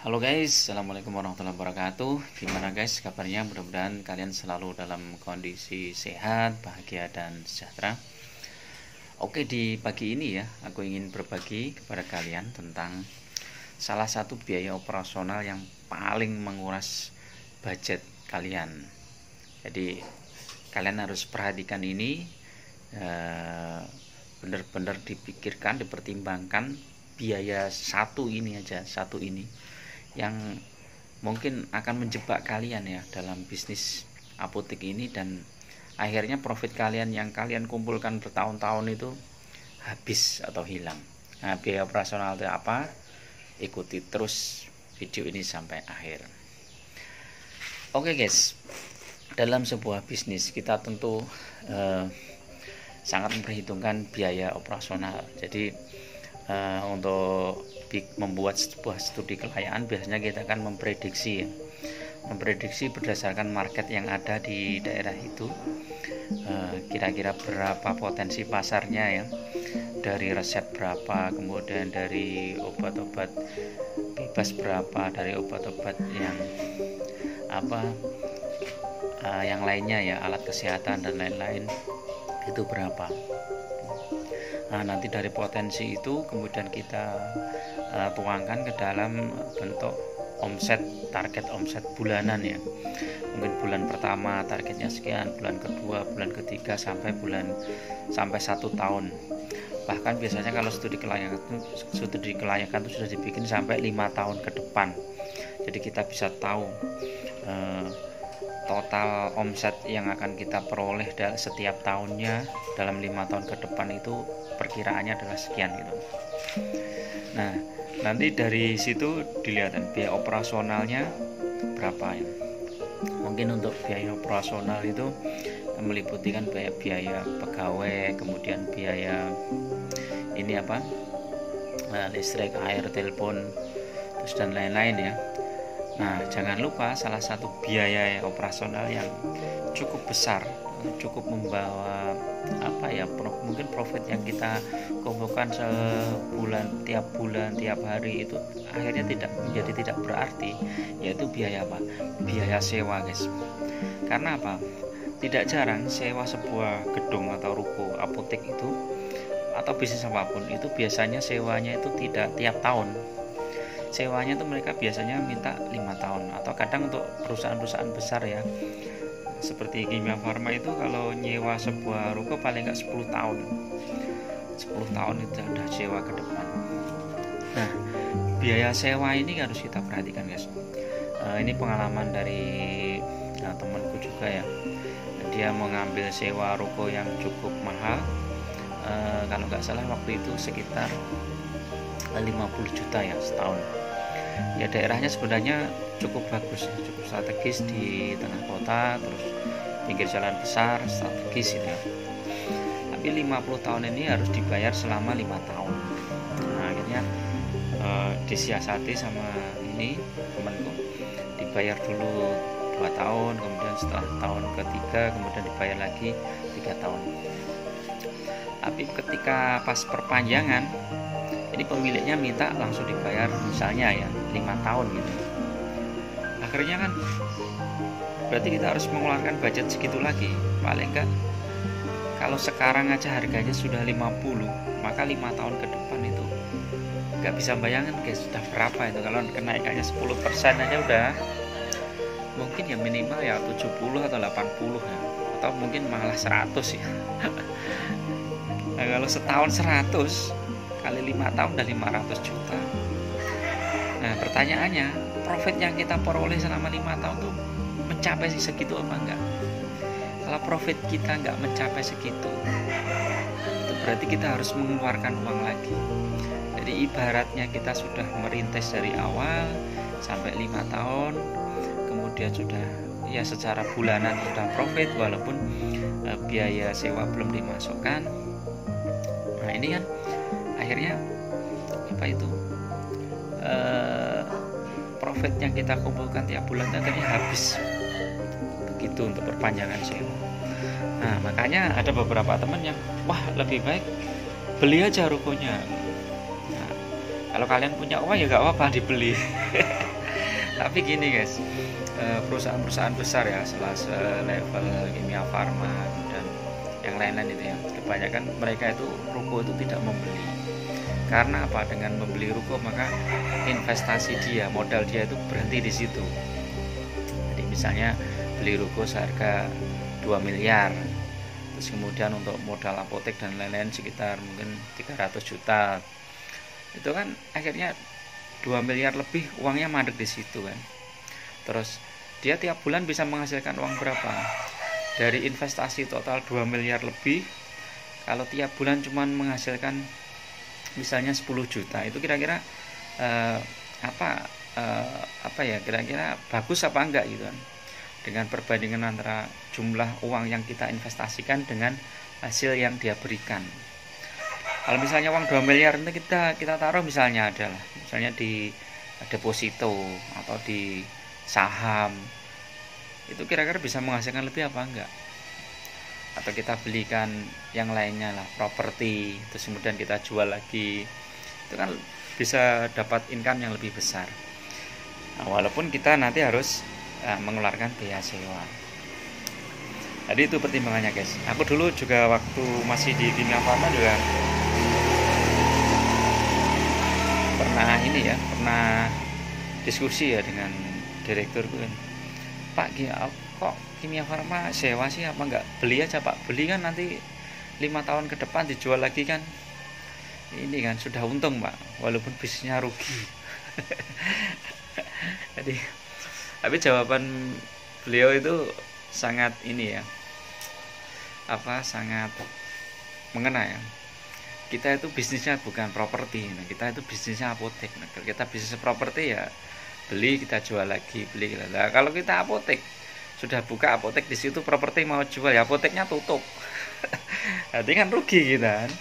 Halo guys, assalamualaikum warahmatullahi wabarakatuh. Gimana guys kabarnya? Mudah-mudahan kalian selalu dalam kondisi sehat, bahagia, dan sejahtera. Oke, di pagi ini ya, aku ingin berbagi kepada kalian tentang salah satu biaya operasional yang paling menguras budget kalian. Jadi kalian harus perhatikan ini, benar-benar dipikirkan, dipertimbangkan. Biaya satu ini yang mungkin akan menjebak kalian ya dalam bisnis apotek ini, dan akhirnya profit kalian yang kalian kumpulkan bertahun-tahun itu habis atau hilang. Nah, biaya operasional itu apa? Ikuti terus video ini sampai akhir. Oke guys, dalam sebuah bisnis kita tentu sangat memperhitungkan biaya operasional. Jadi untuk membuat sebuah studi kekayaan biasanya kita akan memprediksi berdasarkan market yang ada di daerah itu, kira-kira berapa potensi pasarnya ya, dari resep berapa, kemudian dari obat-obat bebas berapa, dari obat-obat yang yang lainnya ya, alat kesehatan dan lain-lain itu berapa. Nah, nanti dari potensi itu kemudian kita tuangkan ke dalam bentuk omset, target omset bulanan ya. Mungkin bulan pertama targetnya sekian, bulan kedua, bulan ketiga, sampai 1 tahun. Bahkan biasanya kalau studi kelayakan itu sudah dibikin sampai 5 tahun ke depan. Jadi kita bisa tahu total omset yang akan kita peroleh setiap tahunnya dalam 5 tahun ke depan itu perkiraannya adalah sekian gitu. Nah, nanti dari situ dilihat biaya operasionalnya berapa ya. Mungkin untuk biaya operasional itu meliputi kan biaya pegawai, kemudian biaya listrik, air, telepon, terus dan lain-lain ya. Nah, jangan lupa salah satu biaya operasional yang cukup besar, cukup membawa mungkin profit yang kita kumpulkan sebulan, tiap hari itu akhirnya tidak berarti, yaitu biaya apa? Biaya sewa guys. Karena apa? Tidak jarang sewa sebuah gedung atau ruko apotek itu, atau bisnis apapun itu, biasanya sewanya itu tidak tiap tahun. Sewanya itu mereka biasanya minta 5 tahun, atau kadang untuk perusahaan-perusahaan besar ya, seperti Kimia Farma itu kalau nyewa sebuah ruko paling nggak 10 tahun. 10 tahun itu sudah sewa ke depan. Nah, biaya sewa ini harus kita perhatikan guys. Ini pengalaman dari temanku juga ya. Dia mengambil sewa ruko yang cukup mahal, kalau nggak salah waktu itu sekitar 50 juta ya setahun. Ya, daerahnya sebenarnya cukup bagus, cukup strategis di tengah kota, terus pinggir jalan besar, strategis gitu ya. Tapi 50 tahun ini harus dibayar selama 5 tahun. Nah, akhirnya disiasati sama ini temanku, dibayar dulu 2 tahun, kemudian setelah tahun ketiga kemudian dibayar lagi 3 tahun. Tapi ketika pas perpanjangan, ini pemiliknya minta langsung dibayar misalnya ya 5 tahun gitu. Akhirnya kan berarti kita harus mengeluarkan budget segitu lagi. Paling enggak kalau sekarang aja harganya sudah 50, maka 5 tahun ke depan itu nggak bisa bayangin guys sudah berapa itu. Kalau kenaikannya 10% aja udah mungkin ya minimal ya 70 atau 80 ya, atau mungkin malah 100 ya. Nah, kalau setahun 100 kali 5 tahun udah 500 juta. Nah, pertanyaannya, profit yang kita peroleh selama 5 tahun tuh mencapai segitu apa enggak? Kalau profit kita enggak mencapai segitu, itu berarti kita harus mengeluarkan uang lagi. Jadi ibaratnya kita sudah merintis dari awal sampai 5 tahun, kemudian sudah ya secara bulanan sudah profit walaupun biaya sewa belum dimasukkan. Nah, ini kan akhirnya profit yang kita kumpulkan tiap bulan akhirnya habis begitu untuk perpanjangan sewa. Nah, makanya ada beberapa teman yang lebih baik beli aja rukonya. Nah, Kalau kalian punya uang ya nggak apa-apa dibeli. Tapi gini guys, perusahaan-perusahaan besar ya, level Kimia Farma dan yang lain-lain itu ya, kebanyakan mereka itu ruko itu tidak membeli. Karena apa? Dengan membeli ruko maka investasi dia, modal dia itu berhenti di situ. Jadi misalnya beli ruko seharga 2 miliar, terus kemudian untuk modal apotek dan lain-lain sekitar mungkin 300 juta, itu kan akhirnya 2 miliar lebih uangnya mandek di situ kan. Terus dia tiap bulan bisa menghasilkan uang berapa? Dari investasi total 2 miliar lebih, kalau tiap bulan cuman menghasilkan misalnya 10 juta, itu kira-kira apa ya, kira-kira bagus apa enggak gitu kan, dengan perbandingan antara jumlah uang yang kita investasikan dengan hasil yang dia berikan. Kalau misalnya uang 2 miliar itu kita taruh misalnya misalnya di deposito atau di saham, itu kira-kira bisa menghasilkan lebih apa enggak? Atau kita belikan yang lainnya lah, properti, terus kemudian kita jual lagi, itu kan bisa dapat income yang lebih besar. Nah, walaupun kita nanti harus mengeluarkan biaya sewa. Jadi itu pertimbangannya guys. Aku dulu juga waktu masih di Kimia Farma juga pernah diskusi ya dengan direkturku kan, Pak kok Kimia Farma sewa sih, apa enggak beli aja Pak? Beli kan nanti 5 tahun ke depan dijual lagi kan, ini kan sudah untung Pak, walaupun bisnisnya rugi. Jadi tapi jawaban beliau itu sangat sangat mengena ya. Kita itu bisnisnya bukan properti, kita itu bisnisnya apotek. Kalau kita bisnis properti ya beli kita jual lagi, beli. Nah, kalau kita apotek, sudah buka apotek di situ, properti mau jual ya apoteknya tutup. Jadi kan rugi kita kan,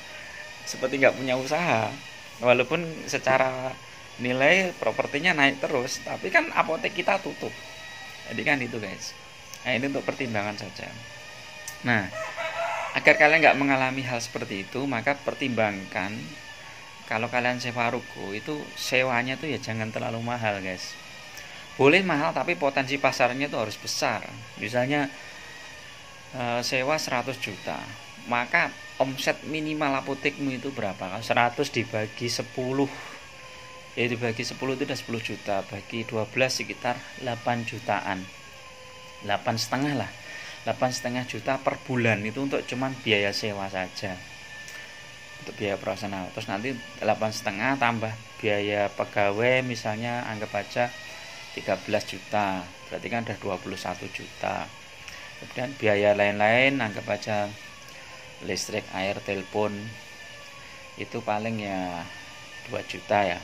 seperti nggak punya usaha. Walaupun secara nilai propertinya naik terus, tapi kan apotek kita tutup. Jadi kan itu guys. Nah ini untuk pertimbangan saja. Nah, agar kalian nggak mengalami hal seperti itu, maka pertimbangkan kalau kalian sewa ruko itu sewanya tuh ya jangan terlalu mahal guys. Boleh mahal tapi potensi pasarnya itu harus besar. Misalnya sewa 100 juta, maka omset minimal apotekmu itu berapa? 100 dibagi 10, ya dibagi 10 itu udah 10 juta, bagi 12 sekitar 8 jutaan, 8,5 lah, 8,5 juta per bulan. Itu untuk cuman biaya sewa saja, untuk biaya operasional. Terus nanti 8,5 tambah biaya pegawai misalnya anggap aja 13 juta, berarti kan udah 21 juta. Kemudian biaya lain-lain anggap aja listrik, air, telepon, itu paling ya 2 juta ya.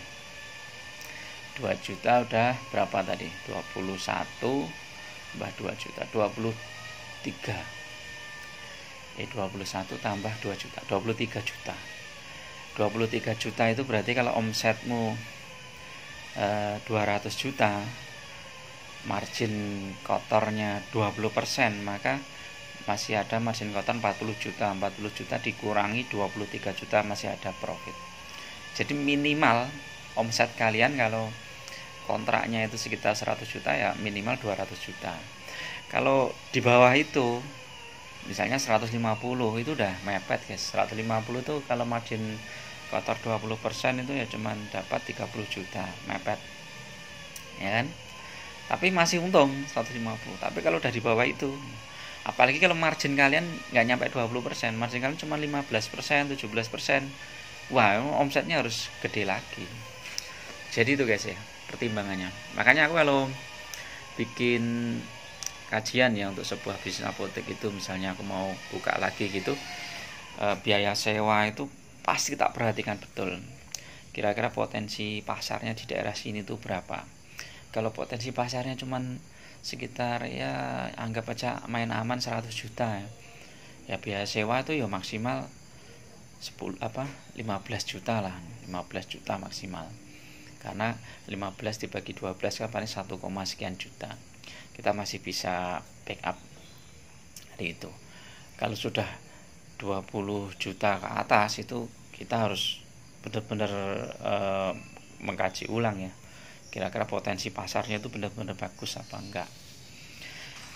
2 juta udah berapa tadi? 21 tambah 2 juta, 23. 21 tambah 2 juta, 23 juta. 23 juta itu berarti kalau omsetmu 200 juta, margin kotornya 20%, maka masih ada margin kotor 40 juta. 40 juta dikurangi 23 juta, masih ada profit. Jadi minimal omset kalian kalau kontraknya itu sekitar 100 juta ya minimal 200 juta. Kalau di bawah itu misalnya 150, itu udah mepet guys. 150 itu kalau margin kotor 20% itu ya cuman dapat 30 juta, mepet ya kan. Tapi masih untung 150. Tapi kalau udah di bawah itu, apalagi kalau margin kalian nggak nyampe 20%, margin kalian cuma 15%, 17%, wah omsetnya harus gede lagi. Jadi itu guys ya pertimbangannya. Makanya aku kalau bikin kajian ya untuk sebuah bisnis apotek itu, misalnya aku mau buka lagi gitu, biaya sewa itu pasti tak perhatikan betul. Kira-kira potensi pasarnya di daerah sini tuh berapa. Kalau potensi pasarnya cuman sekitar ya anggap aja main aman 100 juta ya biaya sewa itu ya maksimal 15 juta lah, 15 juta maksimal. Karena 15 dibagi 12 kan paling 1, sekian juta. Kita masih bisa backup dari itu. Kalau sudah 20 juta ke atas itu kita harus benar-benar mengkaji ulang ya, kira-kira potensi pasarnya itu benar-benar bagus apa enggak.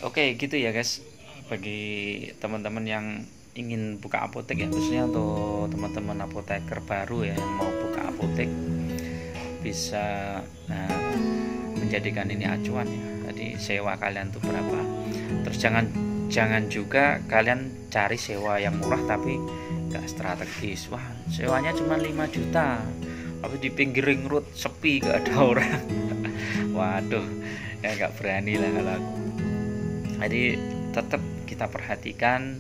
Oke gitu ya guys, bagi teman-teman yang ingin buka apotek ya, khususnya untuk teman-teman apoteker baru ya yang mau buka apotek, bisa menjadikan ini acuan ya. Jadi sewa kalian tuh berapa, terus jangan juga kalian cari sewa yang murah tapi nggak strategis. Wah, sewanya cuma 5 juta tapi di pinggir ring road sepi gak ada orang. Waduh, ya nggak berani lah kalau aku. Jadi tetap kita perhatikan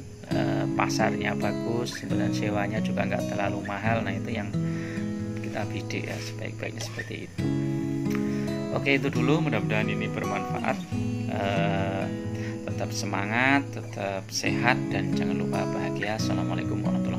pasarnya bagus, kemudian sewanya juga nggak terlalu mahal. Nah itu yang kita bidik ya, sebaik-baiknya seperti itu. Oke, itu dulu, mudah-mudahan ini bermanfaat. Tetap semangat, tetap sehat, dan jangan lupa bahagia. Assalamualaikum warahmatullahi wabarakatuh.